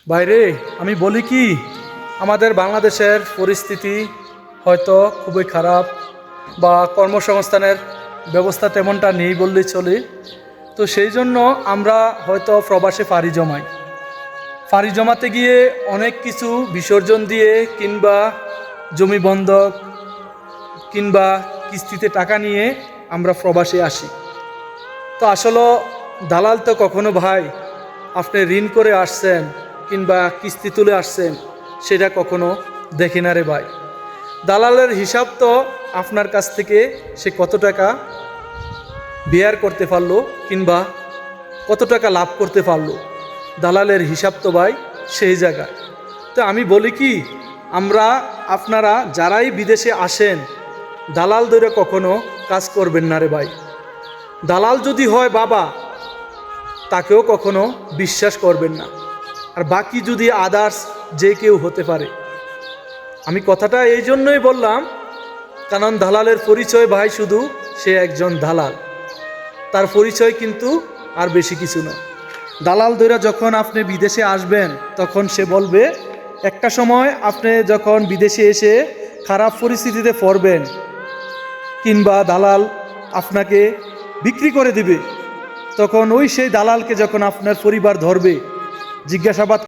বাইরে আমি বলি কি, আমাদের বাংলাদেশের পরিস্থিতি হয়তো খুবই খারাপ, বা কর্মসংস্থানের ব্যবস্থা তেমনটা নেই বললেই চলে। তো সেই জন্য আমরা হয়তো প্রবাসে পাড়ি জমাই। পাড়ি জমাতে গিয়ে অনেক কিছু বিসর্জন দিয়ে, কিংবা জমি বন্ধক, কিংবা কিস্তিতে টাকা নিয়ে আমরা প্রবাসে আসি। তো আসলে দালাল তো কখনো ভাই আপনি ঋণ করে আসছেন কিংবা কিস্তি তুলে আসছেন সেটা কখনো দেখে না রে ভাই। দালালের হিসাব তো আপনার কাছ থেকে সে কত টাকা বেয়ার করতে পারলো কিংবা কত টাকা লাভ করতে পারলো, দালালের হিসাব তো ভাই সেই জায়গায়। তো আমি বলি কি, আপনারা যারাই বিদেশে আসেন দালাল ধরে কখনো কাজ করবেন না রে ভাই। দালাল যদি হয় বাবা, তাকেও কখনো বিশ্বাস করবেন না। আর বাকি যদি আদার্স যে কেউ হতে পারে। আমি কথাটা এই জন্যই বললাম, কারণ দালালের পরিচয় ভাই শুধু সে একজন দালাল, তার পরিচয় কিন্তু আর বেশি কিছু না। দালাল ধরে যখন আপনি বিদেশে আসবেন তখন সে বলবে, একটা সময় আপনি যখন বিদেশে এসে খারাপ পরিস্থিতিতে পড়বেন, কিংবা দালাল আপনাকে বিক্রি করে দিবে, তখন ওই সেই দালালকে যখন আপনার পরিবার ধরবে, জিজ্ঞাসাবাদ